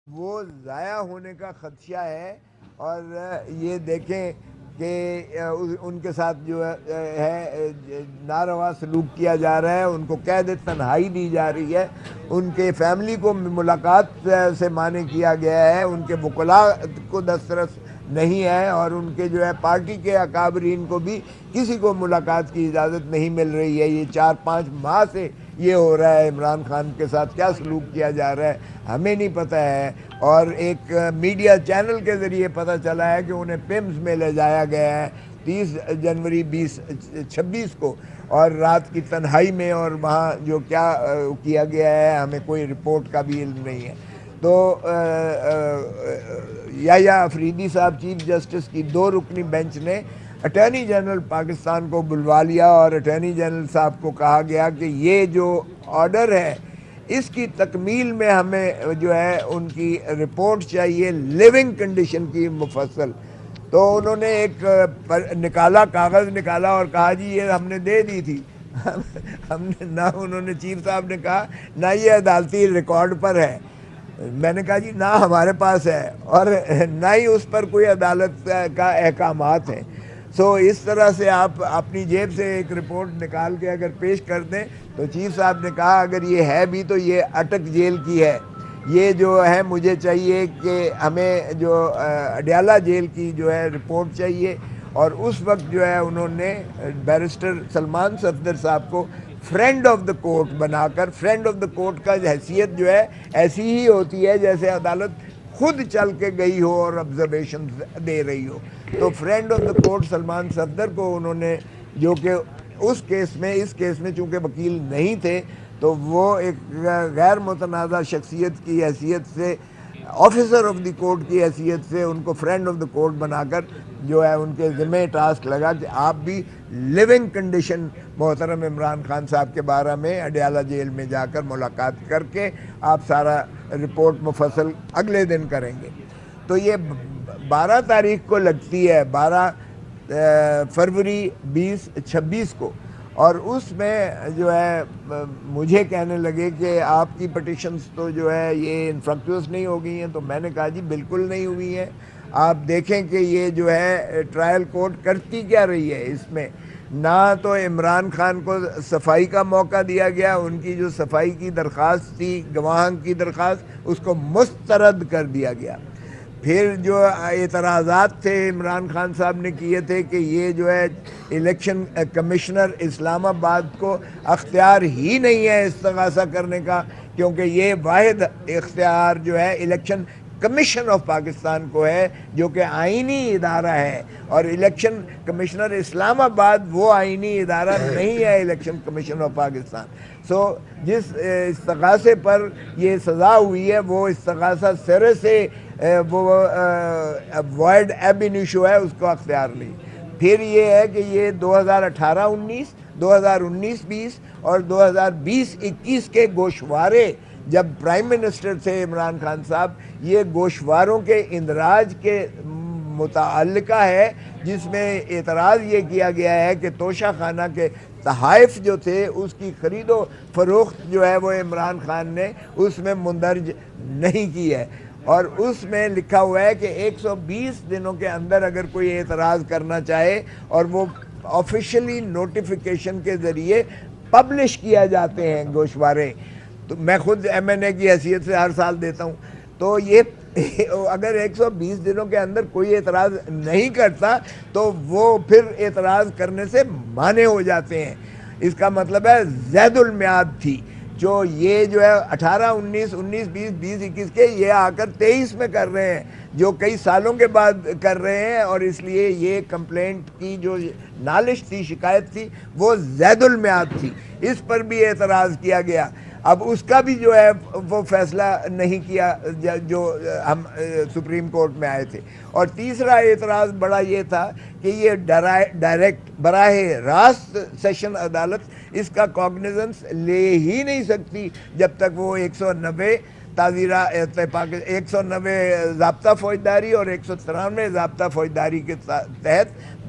وہ ضائع ہونے کا خدشہ ہے۔ اور یہ دیکھیں کہ ان کے ساتھ جو ہے ناروا سلوک کیا جا رہا ہے، ان کو قید تنہائی دی جا رہی ہے، ان کے فیملی کو ملاقات سے مانع کیا گیا ہے، ان کے وکلاء کو دسترس نہیں ہے، اور ان کے جو ہے پارٹی کے اکابرین کو بھی کسی کو ملاقات کی اجازت نہیں مل رہی ہے۔ یہ 4-5 ماہ سے یہ ہو رہا ہے، عمران خان کے ساتھ کیا سلوک کیا جا رہا ہے ہمیں نہیں پتہ ہے۔ اور ایک میڈیا چینل کے ذریعے پتہ چلا ہے کہ انہیں پمز میں لے جایا گیا ہے 30 جنوری 2026 کو، اور رات کی تنہائی میں، اور وہاں جو کیا گیا ہے ہمیں کوئی رپورٹ کا بھی علم نہیں ہے۔ تو یحییٰ آفریدی صاحب چیف جسٹس کی 2 رکنی بینچ نے اٹارنی جنرل پاکستان کو بلوا لیا، اور اٹارنی جنرل صاحب کو کہا گیا کہ یہ جو آرڈر ہے اس کی تکمیل میں ہمیں جو ہے ان کی رپورٹ چاہیے، لیونگ کنڈیشن کی مفصل۔ تو انہوں نے ایک کاغذ نکالا اور کہا جی یہ ہم نے دے دی تھی۔ ہم نے نہ، انہوں نے چیف صاحب نے کہا نہ یہ عدالتی ریکارڈ پر ہے۔ میں نے کہا جی نہ ہمارے پاس ہے، اور نہ ہی اس پر کوئی عدالت کا احکامات ہیں۔ سو اس طرح سے آپ اپنی جیب سے ایک رپورٹ نکال کے اگر پیش کر دیں تو چیف صاحب نے کہا اگر یہ ہے بھی تو یہ اٹک جیل کی ہے، یہ جو ہے مجھے چاہیے کہ ہمیں جو اڈیالہ جیل کی جو ہے رپورٹ چاہیے۔ اور اس وقت جو ہے انہوں نے بیرسٹر سلمان صفدر صاحب کو فرینڈ آف دا کورٹ بنا کر، فرینڈ آف دا کورٹ کا حیثیت جو ہے ایسی ہی ہوتی ہے جیسے عدالت خود چل کے گئی ہو اور آبزرویشن دے رہی ہو، تو friend of the court Salman Safdar کو انہوں نے، جو کہ اس کیس میں چونکہ وکیل نہیں تھے تو وہ ایک غیر متنازع شخصیت کی حیثیت سے، آفیسر آف دی کورٹ کی حیثیت سے ان کو فرینڈ آف دی کورٹ بنا کر جو ہے ان کے ذمہ ٹاسک لگا کہ آپ بھی لیونگ کنڈیشن محترم عمران خان صاحب کے بارے میں اڈیالہ جیل میں جا کر ملاقات کر کے آپ سارا رپورٹ مفصل اگلے دن کریں گے۔ تو یہ 12 تاریخ کو لگتی ہے، 12 فروری 2026 کو، اور اس میں جو ہے مجھے کہنے لگے کہ آپ کی پٹیشنز تو جو ہے یہ انفرکٹوس نہیں ہو گئی ہیں، تو میں نے کہا جی بالکل نہیں ہوئی ہیں۔ آپ دیکھیں کہ یہ جو ہے ٹرائل کورٹ کرتی کیا رہی ہے، اس میں نہ تو عمران خان کو صفائی کا موقع دیا گیا، ان کی جو صفائی کی درخواست تھی، گواہاں کی درخواست، اس کو مسترد کر دیا گیا۔ پھر جو اعتراضات تھے عمران خان صاحب نے کیے تھے کہ یہ جو ہے الیکشن کمشنر اسلام آباد کو اختیار ہی نہیں ہے استغاثہ کرنے کا، کیونکہ یہ واحد اختیار جو ہے الیکشن کمیشن آف پاکستان کو ہے، جو کہ آئینی ادارہ ہے، اور الیکشن کمشنر اسلام آباد وہ آئینی ادارہ نہیں ہے الیکشن کمیشن آف پاکستان۔ سو جس استغاثے پر یہ سزا ہوئی ہے وہ استغاثہ سرے سے وہ وائڈ ایب انیشو ہے، اس کو اختیار نہیں۔ پھر یہ ہے کہ یہ 2018-19، 2019-20 اور 2020-21 کے گوشوارے جب پرائم منسٹر تھے عمران خان صاحب، یہ گوشواروں کے اندراج کے متعلقہ ہے، جس میں اعتراض یہ کیا گیا ہے کہ توشہ خانہ کے تحائف جو تھے اس کی خرید و فروخت جو ہے وہ عمران خان نے اس میں مندرج نہیں کی ہے، اور اس میں لکھا ہوا ہے کہ 120 دنوں کے اندر اگر کوئی اعتراض کرنا چاہے اور وہ آفیشلی نوٹیفیکیشن کے ذریعے پبلش کیا جاتے ہیں گوشوارے، تو میں خود ایم این اے کی حیثیت سے ہر سال دیتا ہوں، تو یہ اگر 120 دنوں کے اندر کوئی اعتراض نہیں کرتا تو وہ پھر اعتراض کرنے سے مانع ہو جاتے ہیں۔ اس کا مطلب ہے زید المیعاد تھی، جو یہ جو ہے 18-19، 19-20، 20-21 کے یہ آ کر 23 میں کر رہے ہیں، جو کئی سالوں کے بعد کر رہے ہیں، اور اس لیے یہ کمپلینٹ کی جو نالش تھی، شکایت تھی، وہ زید المیعاد تھی، اس پر بھی اعتراض کیا گیا۔ اب اس کا بھی جو ہے وہ فیصلہ نہیں کیا جو ہم سپریم کورٹ میں آئے تھے۔ اور تیسرا اعتراض بڑا یہ تھا کہ یہ ڈائریکٹ براہ راست سیشن عدالت اس کا کاگنیزنس لے ہی نہیں سکتی جب تک وہ 190 تعزیرات 190 ضابطہ فوجداری اور 193 ضابطہ فوجداری کے تحت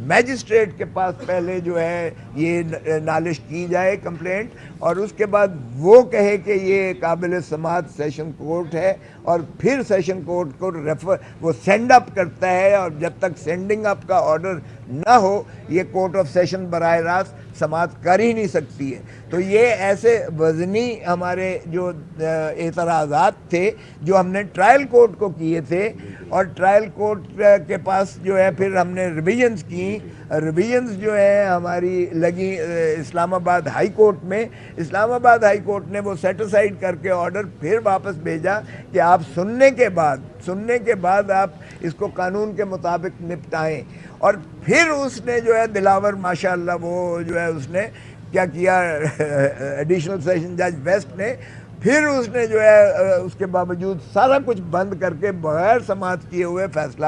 میجسٹریٹ کے پاس پہلے جو ہے یہ نالش کی جائے کمپلینٹ، اور اس کے بعد وہ کہے کہ یہ قابل سماعت سیشن کورٹ ہے، اور پھر سیشن کورٹ کو وہ سینڈ اپ کرتا ہے، اور جب تک سینڈنگ اپ کا آرڈر نہ ہو یہ کورٹ آف سیشن براہ راست سماعت کر ہی نہیں سکتی ہے۔ تو یہ ایسے وزنی ہمارے جو اعتراضات تھے جو ہم نے ٹرائل کورٹ کو کیے تھے، اور ٹرائل کورٹ کے پاس جو ہے پھر ہم نے ریویژنز کی۔ ریویژنز جو ہے ہماری لگی اسلام آباد ہائی کورٹ میں۔ اسلام آباد ہائی کورٹ نے وہ سیٹ اسائیڈ کر کے آرڈر پھر واپس بھیجا کہ آپ سننے کے بعد آپ اس کو قانون کے مطابق نپٹائیں۔ اور پھر اس نے جو ہے دلاور ماشاءاللہ وہ جو ہے اس نے کیا کیا، ایڈیشنل سیشن جج ویسٹ نے پھر اس نے جو ہے اس کے باوجود سارا کچھ بند کر کے بغیر سماعت کیے ہوئے فیصلہ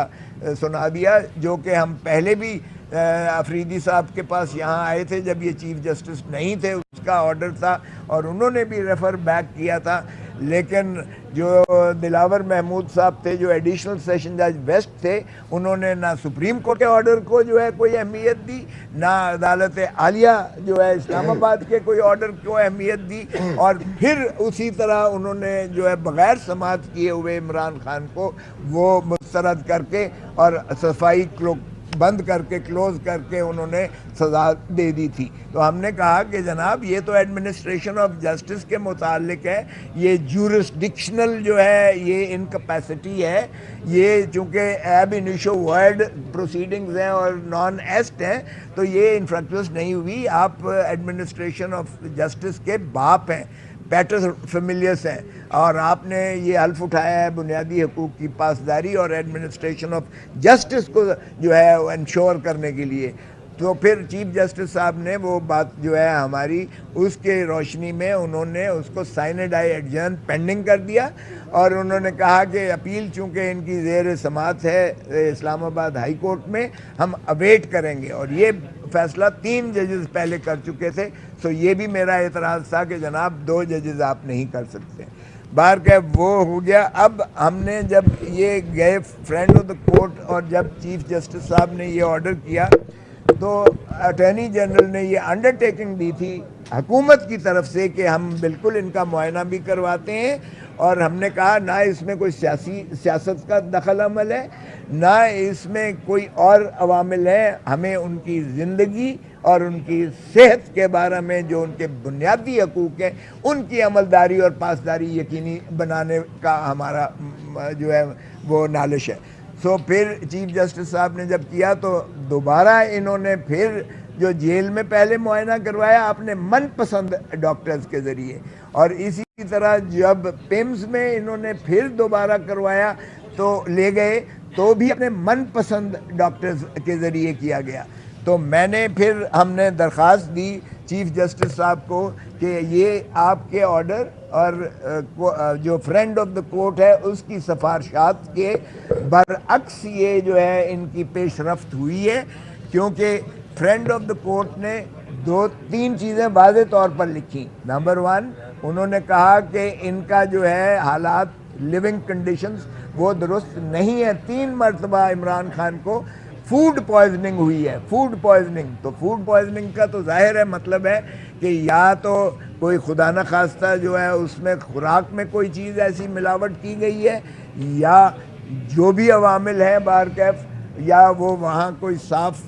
سنا دیا، جو کہ ہم پہلے بھی افریدی صاحب کے پاس یہاں آئے تھے جب یہ چیف جسٹس نہیں تھے، اس کا آرڈر تھا اور انہوں نے بھی ریفر بیک کیا تھا، لیکن جو دلاور محمود صاحب تھے جو ایڈیشنل سیشن جج ویسٹ تھے، انہوں نے نہ سپریم کورٹ کے آرڈر کو جو ہے کوئی اہمیت دی، نہ عدالت عالیہ جو ہے اسلام آباد کے کوئی آرڈر کو اہمیت دی، اور پھر اسی طرح انہوں نے جو ہے بغیر سماعت کیے ہوئے عمران خان کو وہ مسترد کر کے اور صفائی بند کر کے کلوز کر کے انہوں نے سزا دے دی تھی۔ تو ہم نے کہا کہ جناب یہ تو ایڈمنسٹریشن آف جسٹس کے متعلق ہے، یہ جورسڈکشنل جو ہے یہ انکیپیسٹی ہے، یہ چونکہ ایب انیشو ورڈ پروسیڈنگز ہیں اور نان ایسٹ ہیں تو یہ انفریکچوس نہیں ہوئی۔ آپ ایڈمنسٹریشن آف جسٹس کے باپ ہیں، پیٹر فیملیس ہیں، اور آپ نے یہ حلف اٹھایا ہے بنیادی حقوق کی پاسداری اور ایڈمنسٹریشن آف جسٹس کو جو ہے انشور کرنے کے لیے۔ تو پھر چیف جسٹس صاحب نے وہ بات جو ہے ہماری اس کے روشنی میں انہوں نے اس کو سائنڈ آئی ایڈجرن پینڈنگ کر دیا، اور انہوں نے کہا کہ اپیل چونکہ ان کی زیر سماعت ہے اسلام آباد ہائی کورٹ میں، ہم اویٹ کریں گے، اور یہ فیصلہ 3 ججز پہلے کر چکے تھے۔ سو یہ بھی میرا اعتراض تھا کہ جناب 2 ججز آپ نہیں کر سکتے۔ بار کہ وہ ہو گیا۔ اب ہم نے جب یہ گئے فرینڈ آف دا کورٹ، اور جب چیف جسٹس صاحب نے یہ آرڈر کیا تو اٹارنی جنرل نے یہ انڈرٹیکنگ دی تھی حکومت کی طرف سے کہ ہم بالکل ان کا معائنہ بھی کرواتے ہیں، اور ہم نے کہا نہ اس میں کوئی سیاست کا دخل عمل ہے، نہ اس میں کوئی اور عوامل ہیں، ہمیں ان کی زندگی اور ان کی صحت کے بارے میں جو ان کے بنیادی حقوق ہیں ان کی عملداری اور پاسداری یقینی بنانے کا ہمارا جو ہے وہ نالش ہے۔ سو پھر چیف جسٹس صاحب نے جب کیا تو دوبارہ انہوں نے پھر جو جیل میں پہلے معائنہ کروایا اپنے من پسند ڈاکٹرز کے ذریعے، اور اسی طرح جب پیمز میں انہوں نے پھر دوبارہ کروایا تو لے گئے تو بھی اپنے من پسند ڈاکٹرز کے ذریعے کیا گیا۔ تو میں نے پھر ہم نے درخواست دی چیف جسٹس صاحب کو کہ یہ آپ کے آرڈر اور جو فرینڈ آف دا کورٹ ہے اس کی سفارشات کے برعکس یہ جو ہے ان کی پیش رفت ہوئی ہے، کیونکہ فرینڈ آف دا کورٹ نے 2-3 چیزیں واضح طور پر لکھی۔ نمبر 1 انہوں نے کہا کہ ان کا جو ہے حالات لیونگ کنڈیشنز وہ درست نہیں ہے۔ 3 مرتبہ عمران خان کو فوڈ پوائزننگ ہوئی ہے، فوڈ پوائزننگ۔ تو فوڈ پوائزننگ کا تو ظاہر ہے مطلب ہے کہ یا تو کوئی خدا نخواستہ جو ہے اس میں خوراک میں کوئی چیز ایسی ملاوٹ کی گئی ہے، یا جو بھی عوامل ہیں بارکیف، یا وہ وہاں کوئی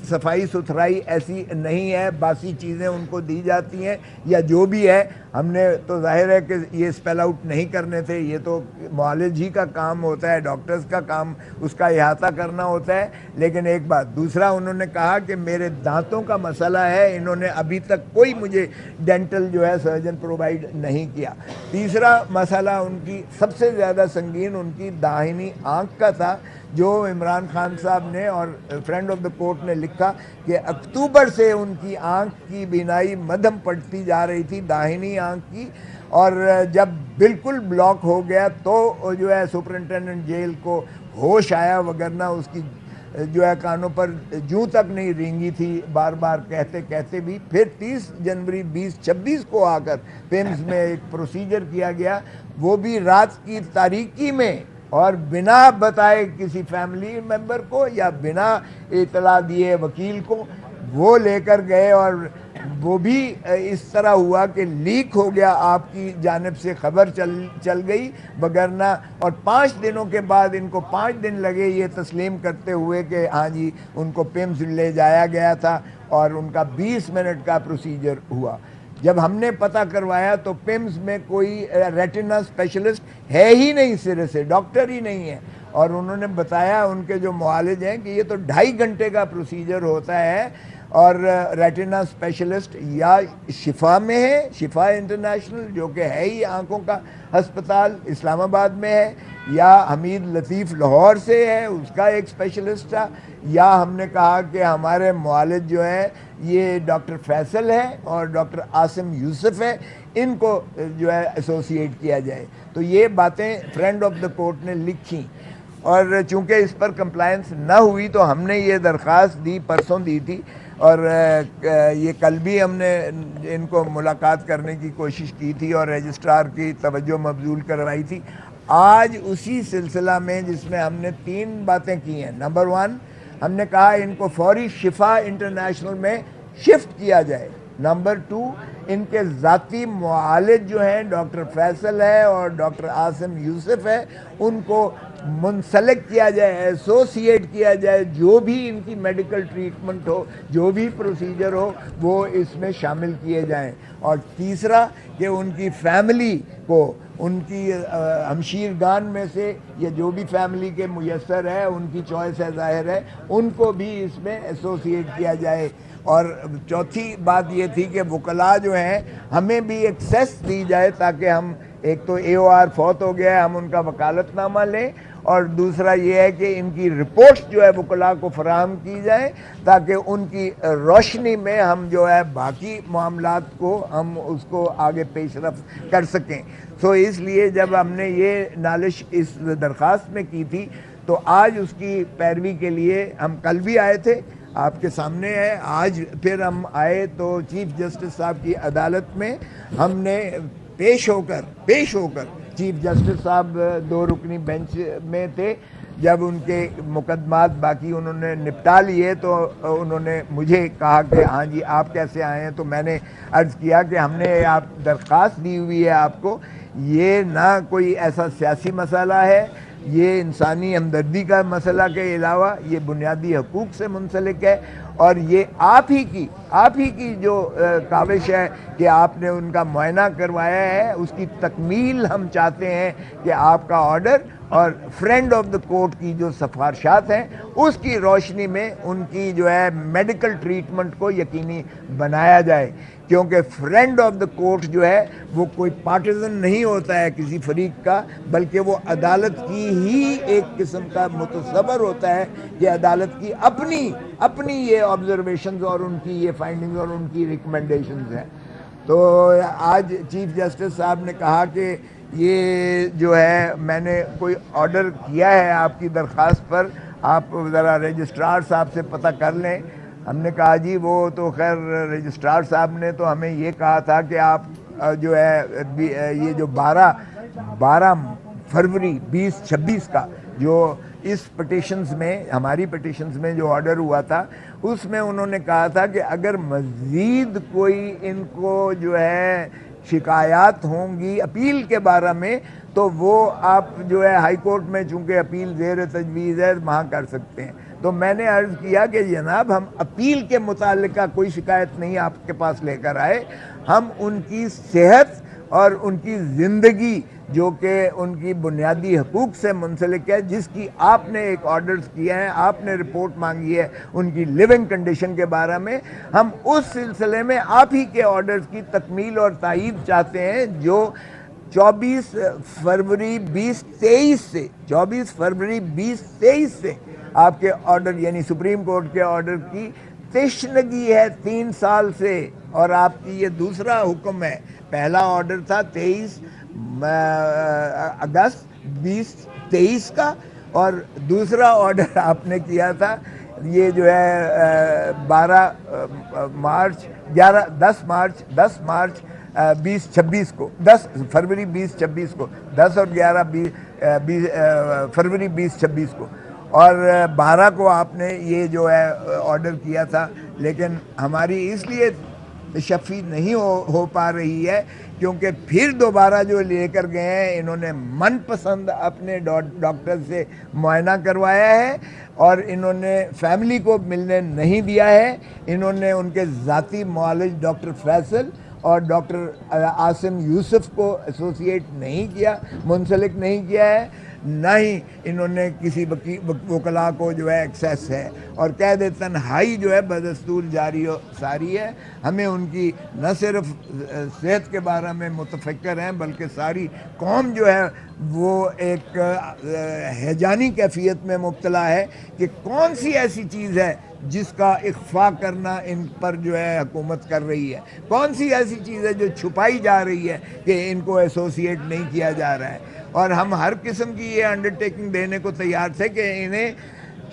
صفائی ستھرائی ایسی نہیں ہے، باسی چیزیں ان کو دی جاتی ہیں، یا جو بھی ہے۔ ہم نے تو ظاہر ہے کہ یہ اسپیل آؤٹ نہیں کرنے تھے، یہ تو معالج ہی کا کام ہوتا ہے، ڈاکٹرز کا کام اس کا احاطہ کرنا ہوتا ہے۔ لیکن ایک بات دوسرا انہوں نے کہا کہ میرے دانتوں کا مسئلہ ہے، انہوں نے ابھی تک کوئی مجھے ڈینٹل جو ہے سرجن پرووائڈ نہیں کیا۔ تیسرا مسئلہ ان کی سب سے زیادہ سنگین ان کی داہنی آنکھ کا تھا، جو عمران خان صاحب نے اور فرینڈ آف دا کورٹ نے لکھا کہ اکتوبر سے ان کی آنکھ کی بینائی مدھم پڑتی جا رہی تھی، داہنی آنکھ کی، اور جب بالکل بلاک ہو گیا تو جو ہے سپرنٹینڈنٹ جیل کو ہوش آیا، وگرنہ اس کی جو ہے کانوں پر جوں تک نہیں رینگی تھی بار بار کہتے کہتے بھی. پھر 30 جنوری 2026 کو آ کر پیمز میں ایک پروسیجر کیا گیا, وہ بھی رات کی تاریکی میں اور بنا بتائے کسی فیملی ممبر کو یا بنا اطلاع دیے وکیل کو وہ لے کر گئے, اور وہ بھی اس طرح ہوا کہ لیک ہو گیا, آپ کی جانب سے خبر چل گئی بگرنہ. اور 5 دنوں کے بعد ان کو 5 دن لگے یہ تسلیم کرتے ہوئے کہ ہاں جی ان کو پیمز لے جایا گیا تھا, اور ان کا 20 منٹ کا پروسیجر ہوا. جب ہم نے پتہ کروایا تو پیمز میں کوئی ریٹنا اسپیشلسٹ ہے ہی نہیں, سرے سے ڈاکٹر ہی نہیں ہے, اور انہوں نے بتایا ان کے جو معالج ہیں کہ یہ تو 2.5 گھنٹے کا پروسیجر ہوتا ہے, اور ریٹنا اسپیشلسٹ یا شفا میں ہے, شفا انٹرنیشنل جو کہ ہے ہی آنکھوں کا ہسپتال اسلام آباد میں ہے, یا حمید لطیف لاہور سے ہے اس کا ایک اسپیشلسٹ تھا, یا ہم نے کہا کہ ہمارے معالج جو ہے یہ ڈاکٹر فیصل ہے اور ڈاکٹر عاصم یوسف ہے, ان کو جو ہے ایسوسیٹ کیا جائے. تو یہ باتیں فرینڈ آف دا کورٹ نے لکھی, اور چونکہ اس پر کمپلائنس نہ ہوئی تو ہم نے یہ درخواست دی, پرسوں دی تھی, اور یہ کل بھی ہم نے ان کو ملاقات کرنے کی کوشش کی تھی اور رجسٹرار کی توجہ مبذول کروائی تھی. آج اسی سلسلہ میں جس میں ہم نے 3 باتیں کی ہیں. نمبر 1 ہم نے کہا ان کو فوری شفا انٹرنیشنل میں شفٹ کیا جائے. نمبر 2 ان کے ذاتی معالج جو ہیں ڈاکٹر فیصل ہے اور ڈاکٹر عاصم یوسف ہے, ان کو منسلک کیا جائے, ایسوسیٹ کیا جائے, جو بھی ان کی میڈیکل ٹریٹمنٹ ہو, جو بھی پروسیجر ہو وہ اس میں شامل کیے جائیں. اور تیسرا کہ ان کی فیملی کو, ان کی ہمشیرگان میں سے یا جو بھی فیملی کے میسر ہے, ان کی چوائس ہے ظاہر ہے, ان کو بھی اس میں ایسوسیٹ کیا جائے. اور چوتھی بات یہ تھی کہ وکلاء جو ہیں ہمیں بھی ایکسیس دی جائے تاکہ ہم, ایک تو اے او آر فوت ہو گیا ہے, ہم ان کا وکالت نامہ لیں, اور دوسرا یہ ہے کہ ان کی رپورٹس جو ہے وکلاء کو فراہم کی جائیں تاکہ ان کی روشنی میں ہم جو ہے باقی معاملات کو ہم اس کو آگے پیش رفت کر سکیں. سو اس لیے جب ہم نے یہ نالش اس درخواست میں کی تھی تو آج اس کی پیروی کے لیے ہم کل بھی آئے تھے, آپ کے سامنے ہے. آج پھر ہم آئے تو چیف جسٹس صاحب کی عدالت میں ہم نے پیش ہو کر چیف جسٹس صاحب 2 رکنی بینچ میں تھے, جب ان کے مقدمات باقی انہوں نے نپٹا لیے تو انہوں نے مجھے کہا کہ ہاں جی آپ کیسے آئے ہیں. تو میں نے عرض کیا کہ ہم نے آپ درخواست دی ہوئی ہے آپ کو, یہ نہ کوئی ایسا سیاسی مسئلہ ہے, یہ انسانی ہمدردی کا مسئلہ کے علاوہ یہ بنیادی حقوق سے منسلک ہے, اور یہ آپ ہی کی جو کاوش ہے کہ آپ نے ان کا معائنہ کروایا ہے, اس کی تکمیل ہم چاہتے ہیں کہ آپ کا آرڈر اور فرینڈ آف دا کورٹ کی جو سفارشات ہیں اس کی روشنی میں ان کی جو ہے میڈیکل ٹریٹمنٹ کو یقینی بنایا جائے. کیونکہ فرینڈ آف دا کورٹ جو ہے وہ کوئی پارٹیزن نہیں ہوتا ہے کسی فریق کا, بلکہ وہ عدالت کی ہی ایک قسم کا متصور ہوتا ہے کہ عدالت کی اپنی یہ آبزرویشنز اور ان کی یہ فائنڈنگز اور ان کی ریکمنڈیشنز ہیں. تو آج چیف جسٹس صاحب نے کہا کہ یہ جو ہے میں نے کوئی آرڈر کیا ہے آپ کی درخواست پر, آپ ذرا رجسٹرار صاحب سے پتہ کر لیں. ہم نے کہا جی وہ تو خیر رجسٹرار صاحب نے تو ہمیں یہ کہا تھا کہ آپ جو ہے یہ جو 12 فروری 2026 کا جو اس پٹیشنز میں, ہماری پٹیشنز میں جو آرڈر ہوا تھا, اس میں انہوں نے کہا تھا کہ اگر مزید کوئی ان کو جو ہے شکایات ہوں گی اپیل کے بارے میں تو وہ آپ جو ہے ہائی کورٹ میں چونکہ اپیل زیر تجویز ہے وہاں کر سکتے ہیں. تو میں نے عرض کیا کہ جناب ہم اپیل کے متعلقہ کوئی شکایت نہیں آپ کے پاس لے کر آئے, ہم ان کی صحت اور ان کی زندگی جو کہ ان کی بنیادی حقوق سے منسلک ہے, جس کی آپ نے ایک آرڈرز کیا ہے, آپ نے رپورٹ مانگی ہے ان کی لیونگ کنڈیشن کے بارے میں, ہم اس سلسلے میں آپ ہی کے آرڈرز کی تکمیل اور تائید چاہتے ہیں جو 24 فروری 2023 سے آپ کے آرڈر یعنی سپریم کورٹ کے آرڈر کی تشنگی ہے 3 سال سے, اور آپ کی یہ دوسرا حکم ہے. پہلا آرڈر تھا 23 اگست 2023 کا, اور دوسرا آرڈر آپ نے کیا تھا یہ جو ہے 10 فروری 2026 کو 10 اور 11 فروری 2026 کو، اور 12 کو آپ نے یہ جو ہے آرڈر کیا تھا، لیکن ہماری اس لیے تشفی نہیں ہو پا رہی ہے کیونکہ پھر دوبارہ جو لے کر گئے ہیں انہوں نے من پسند اپنے ڈاکٹر سے معائنہ کروایا ہے، اور انہوں نے فیملی کو ملنے نہیں دیا ہے، انہوں نے ان کے ذاتی معالج ڈاکٹر فیصل اور ڈاکٹر عاصم یوسف کو ایسوسیٹ نہیں کیا، منسلک نہیں کیا ہے، نہ ہی انہوں نے کسی وکلاء کو جو ہے ایکسیس ہے، اور قید تنہائی جو ہے بدستور جاری و ساری ہے۔ ہمیں ان کی نہ صرف صحت کے بارے میں متفکر ہیں بلکہ ساری قوم جو ہے وہ ایک ہیجانی کیفیت میں مبتلا ہے کہ کون سی ایسی چیز ہے جس کا اخفاء کرنا ان پر جو ہے حکومت کر رہی ہے، کون سی ایسی چیز ہے جو چھپائی جا رہی ہے کہ ان کو ایسوسیٹ نہیں کیا جا رہا ہے، اور ہم ہر قسم کی یہ انڈرٹیکنگ دینے کو تیار تھے کہ انہیں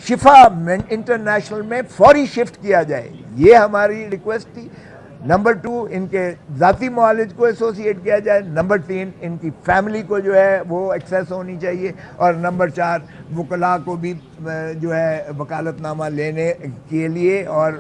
شفا انٹرنیشنل میں فوری شفٹ کیا جائے، یہ ہماری ریکویسٹ تھی۔ نمبر 2 ان کے ذاتی معالج کو ایسوسیٹ کیا جائے، نمبر 3 ان کی فیملی کو جو ہے وہ ایکسیس ہونی چاہیے، اور نمبر 4 وکلاء کو بھی جو ہے وکالت نامہ لینے کے لیے اور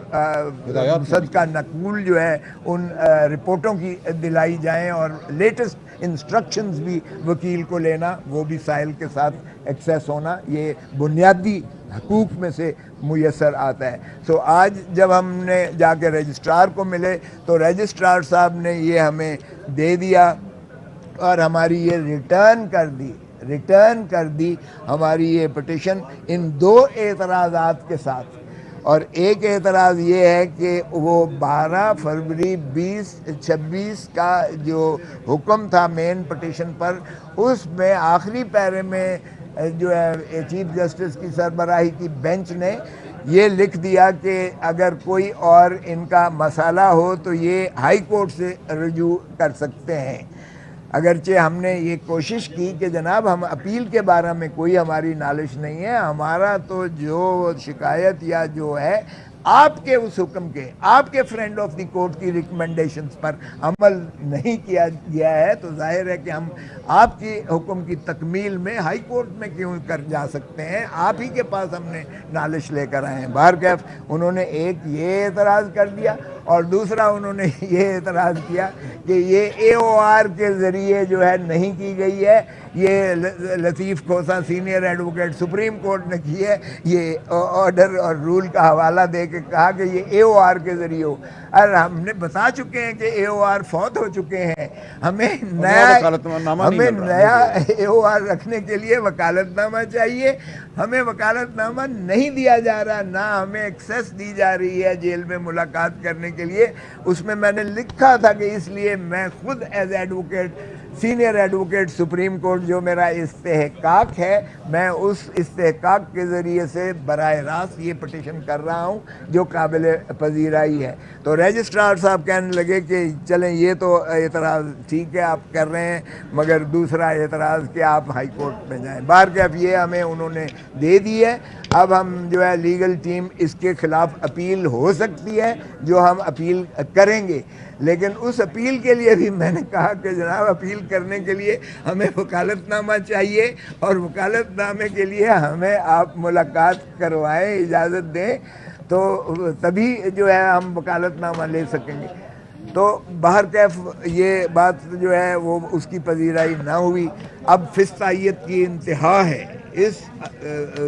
صدقہ نقول جو ہے ان رپورٹوں کی دلائی جائیں، اور لیٹسٹ انسٹرکشنز بھی وکیل کو لینا، وہ بھی سائل کے ساتھ ایکسیس ہونا، یہ بنیادی حقوق میں سے میسر آتا ہے۔ سو آج جب ہم نے جا کے رجسٹرار کو ملے تو رجسٹرار صاحب نے یہ ہمیں دے دیا اور ہماری یہ ریٹرن کر دی ہماری یہ پٹیشن ان 2 اعتراضات کے ساتھ، اور ایک اعتراض یہ ہے کہ وہ 12 فروری 2026 کا جو حکم تھا مین پٹیشن پر، اس میں آخری پیرے میں جو ہے چیف جسٹس کی سربراہی کی بینچ نے یہ لکھ دیا کہ اگر کوئی اور ان کا مسئلہ ہو تو یہ ہائی کورٹ سے رجوع کر سکتے ہیں۔ اگرچہ ہم نے یہ کوشش کی کہ جناب ہم اپیل کے بارے میں کوئی ہماری نالش نہیں ہے، ہمارا تو جو شکایت یا جو ہے آپ کے اس حکم کے، آپ کے فرینڈ آف دی کورٹ کی ریکمنڈیشنز پر عمل نہیں کیا گیا ہے، تو ظاہر ہے کہ ہم آپ کی حکم کی تکمیل میں ہائی کورٹ میں کیوں کر جا سکتے ہیں، آپ ہی کے پاس ہم نے نالش لے کر آئے ہیں۔ بہرکیف انہوں نے ایک یہ اعتراض کر دیا، اور دوسرا انہوں نے یہ اعتراض کیا کہ یہ اے او آر کے ذریعے جو ہے نہیں کی گئی ہے، یہ Latif Khosa senior advocate supreme court نے کی ہے، یہ آرڈر اور رول کا حوالہ دے کے کہا کہ یہ اے او آر کے ذریعے ہو، اور ہم نے بتا چکے ہیں کہ اے او آر فوت ہو چکے ہیں، ہمیں نیا اے او آر رکھنے کے لیے وکالت نامہ چاہیے، ہمیں وکالت نامہ نہیں دیا جا رہا، نہ ہمیں ایکسیس دی جا رہی ہے جیل میں ملاقات کرنے کے لیے۔ اس میں میں نے لکھا تھا کہ اس لیے میں خود as advocate senior advocate supreme court جو میرا استحقاق ہے، میں اس استحقاق کے ذریعے سے براہ راست یہ پٹیشن کر رہا ہوں جو قابل پذیرائی ہے۔ تو رجسٹرار صاحب کہنے لگے کہ چلیں یہ تو اعتراض ٹھیک ہے آپ کر رہے ہیں، مگر دوسرا اعتراض کہ آپ ہائی کورٹ میں جائیں۔ بہرکیف یہ ہمیں انہوں نے دے دی ہے، اب ہم جو ہے لیگل ٹیم اس کے خلاف اپیل ہو سکتی ہے جو ہم اپیل کریں گے، لیکن اس اپیل کے لیے بھی میں نے کہا کہ جناب اپیل کرنے کے لیے ہمیں وکالت نامہ چاہیے، اور وکالت نامے کے لیے ہمیں آپ ملاقات کروائیں، اجازت دیں، تو تبھی جو ہے ہم وکالت نامہ لے سکیں گے۔ تو بہرکیف یہ بات جو ہے وہ اس کی پذیرائی نہ ہوئی۔ اب فسطائیت کی انتہا ہے،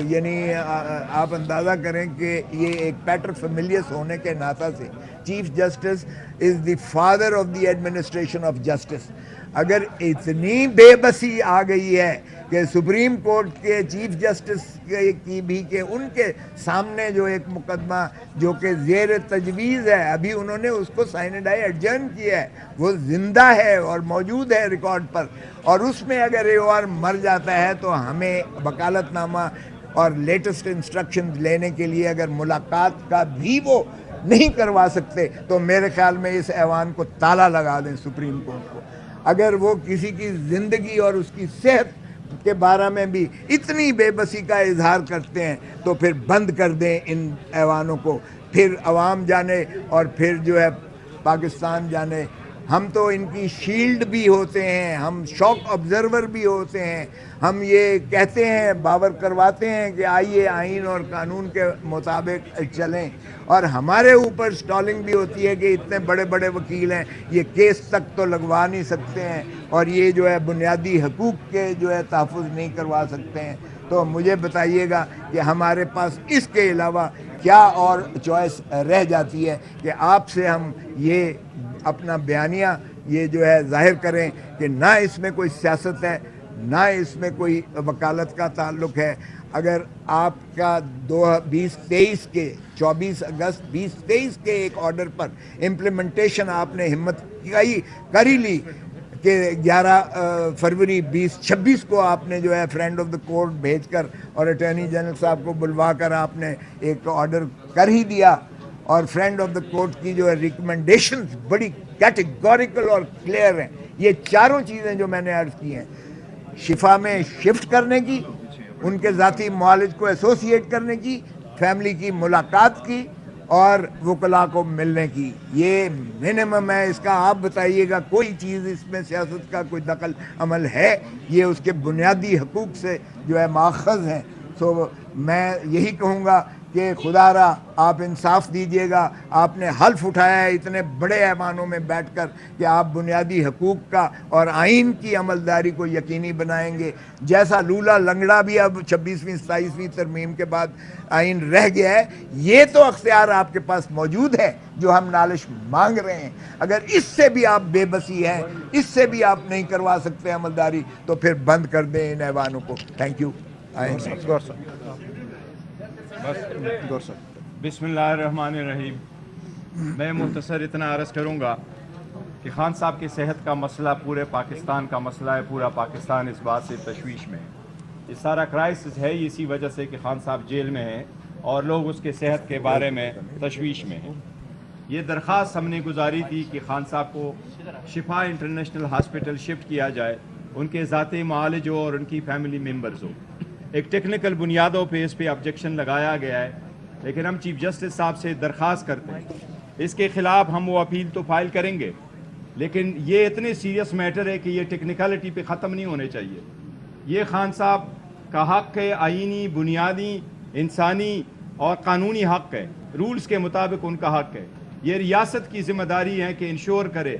یعنی آپ اندازہ کریں کہ یہ ایک پیٹر فیملیس ہونے کے ناطے سے chief justice is the father of the administration of justice, اگر اتنی بے بسی آ گئی ہے کہ سپریم کورٹ کے چیف جسٹس کی بھی کہ ان کے سامنے جو ایک مقدمہ جو کہ زیر تجویز ہے، ابھی انہوں نے اس کو سائنڈائی ایڈجرن کیا ہے، وہ زندہ ہے اور موجود ہے ریکارڈ پر، اور اس میں اگر اے او آر مر جاتا ہے تو ہمیں وکالت نامہ اور لیٹسٹ انسٹرکشن لینے کے لیے اگر ملاقات کا بھی وہ نہیں کروا سکتے تو میرے خیال میں اس ایوان کو تالا لگا دیں سپریم کورٹ کو۔ اگر وہ کسی کی زندگی اور اس کی صحت کے بارے میں بھی اتنی بے بسی کا اظہار کرتے ہیں تو پھر بند کر دیں ان ایوانوں کو، پھر عوام جانے اور پھر جو ہے پاکستان جانے۔ ہم تو ان کی شیلڈ بھی ہوتے ہیں، ہم شاک آبزرور بھی ہوتے ہیں، ہم یہ کہتے ہیں، باور کرواتے ہیں کہ آئیے آئین اور قانون کے مطابق چلیں، اور ہمارے اوپر سٹالنگ بھی ہوتی ہے کہ اتنے بڑے بڑے وکیل ہیں، یہ کیس تک تو لگوا نہیں سکتے ہیں، اور یہ جو ہے بنیادی حقوق کے جو ہے تحفظ نہیں کروا سکتے ہیں۔ تو مجھے بتائیے گا کہ ہمارے پاس اس کے علاوہ کیا اور چوائس رہ جاتی ہے کہ آپ سے ہم یہ اپنا بیانیہ یہ جو ہے ظاہر کریں کہ نہ اس میں کوئی سیاست ہے، نہ اس میں کوئی وکالت کا تعلق ہے۔ اگر آپ کا 2023 کے 24 اگست 2023 کے ایک آرڈر پر امپلیمنٹیشن آپ نے ہمت کر ہی لی کہ 11 فروری 2026 کو آپ نے جو ہے فرینڈ آف دا کورٹ بھیج کر اور اٹارنی جنرل صاحب کو بلوا کر آپ نے ایک آرڈر کر ہی دیا، اور فرینڈ آف دا کورٹ کی جو ہے ریکمنڈیشنز بڑی کیٹیگوریکل اور کلیئر ہیں۔ یہ چاروں چیزیں جو میں نے عرض کی ہیں، شفا میں شفٹ کرنے کی، ان کے ذاتی معالج کو ایسوسیٹ کرنے کی، فیملی کی ملاقات کی، اور وکلاء کو ملنے کی، یہ منیمم ہے۔ اس کا آپ بتائیے گا کوئی چیز اس میں سیاست کا کوئی دخل عمل ہے؟ یہ اس کے بنیادی حقوق سے جو ہے ماخذ ہیں۔ سو میں یہی کہوں گا کہ خدا را آپ انصاف دیجیے گا۔ آپ نے حلف اٹھایا ہے اتنے بڑے ایوانوں میں بیٹھ کر کہ آپ بنیادی حقوق کا اور آئین کی عملداری کو یقینی بنائیں گے، جیسا لولا لنگڑا بھی اب 26ویں 27ویں ترمیم کے بعد آئین رہ گیا ہے، یہ تو اختیار آپ کے پاس موجود ہے جو ہم نالش مانگ رہے ہیں۔ اگر اس سے بھی آپ بے بسی ہیں، اس سے بھی آپ نہیں کروا سکتے عملداری، تو پھر بند کر دیں ان ایوانوں کو۔ Thank you. بسم اللہ الرحمن الرحیم۔ میں مختصر اتنا عرض کروں گا کہ خان صاحب کی صحت کا مسئلہ پورے پاکستان کا مسئلہ ہے، پورا پاکستان اس بات سے تشویش میں ہے۔ یہ سارا کرائسس ہے اسی وجہ سے کہ خان صاحب جیل میں ہیں اور لوگ اس کے صحت کے بارے میں تشویش میں ہیں۔ یہ درخواست ہم نے گزاری تھی کہ خان صاحب کو شفا انٹرنیشنل ہاسپٹل شفٹ کیا جائے، ان کے ذاتی معالج ہو اور ان کی فیملی ممبرز ہو۔ ایک ٹیکنیکل بنیادوں پہ اس پہ آبجیکشن لگایا گیا ہے، لیکن ہم چیف جسٹس صاحب سے درخواست کرتے ہیں اس کے خلاف ہم وہ اپیل تو فائل کریں گے، لیکن یہ اتنے سیریس میٹر ہے کہ یہ ٹیکنیکلٹی پہ ختم نہیں ہونے چاہیے۔ یہ خان صاحب کا حق ہے، آئینی، بنیادی، انسانی اور قانونی حق ہے، رولز کے مطابق ان کا حق ہے۔ یہ ریاست کی ذمہ داری ہے کہ انشور کرے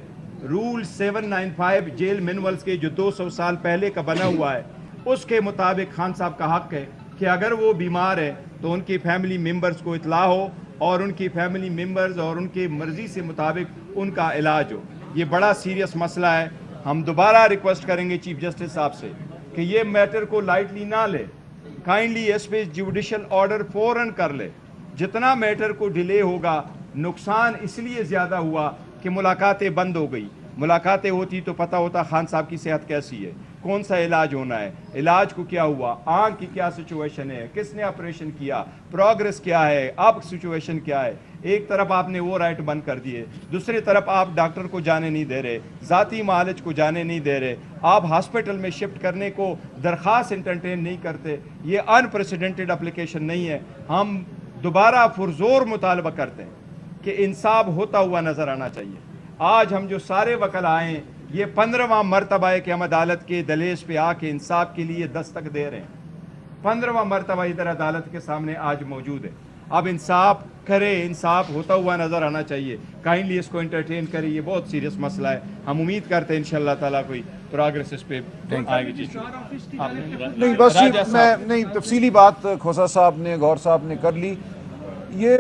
رول 795 جیل مینولز کے جو 200 سال پہلے کا بنا ہوا ہے، اس کے مطابق خان صاحب کا حق ہے کہ اگر وہ بیمار ہے تو ان کی فیملی ممبرز کو اطلاع ہو اور ان کی فیملی ممبرز اور ان کی مرضی سے مطابق ان کا علاج ہو۔ یہ بڑا سیریس مسئلہ ہے۔ ہم دوبارہ ریکویسٹ کریں گے چیف جسٹس صاحب سے کہ یہ میٹر کو لائٹلی نہ لے، کائنڈلی اس پہ جوڈیشل آرڈر فوراً کر لے۔ جتنا میٹر کو ڈیلے ہوگا، نقصان اس لیے زیادہ ہوا کہ ملاقاتیں بند ہو گئی۔ ملاقاتیں ہوتی تو پتہ ہوتا خان صاحب کی صحت کیسی ہے، کون سا علاج ہونا ہے، علاج کو کیا ہوا، آنکھ کی کیا سچویشن ہے، کس نے آپریشن کیا، پروگریس کیا ہے، اب سچویشن کیا ہے۔ ایک طرف آپ نے وہ رائٹ بند کر دیے، دوسری طرف آپ ڈاکٹر کو جانے نہیں دے رہے، ذاتی معالج کو جانے نہیں دے رہے، آپ ہاسپٹل میں شفٹ کرنے کو درخواست انٹرٹین نہیں کرتے۔ یہ ان پریسیڈنٹڈ اپلیکیشن نہیں ہے۔ ہم دوبارہ پرزور مطالبہ کرتے ہیں کہ انصاف ہوتا ہوا نظر آنا چاہیے۔ آج ہم جو سارے وکلا آئے ہیں، یہ 15واں مرتبہ ہے کہ ہم عدالت کے دہلیز پہ آ کے انصاف کے لیے دستک دے رہے ہیں۔ 15واں مرتبہ ادھر عدالت کے سامنے آج موجود ہے۔ اب انصاف کرے، انصاف ہوتا ہوا نظر آنا چاہیے۔ کائنڈلی اس کو انٹرٹین کرے، یہ بہت سیریس مسئلہ ہے۔ ہم امید کرتے ہیں انشاءاللہ تعالیٰ کوئی پروگریس اس پہ آئے گی۔ نہیں بس میں نہیں تفصیلی بات کھوسا صاحب نے، گور صاحب نے کر لی۔ یہ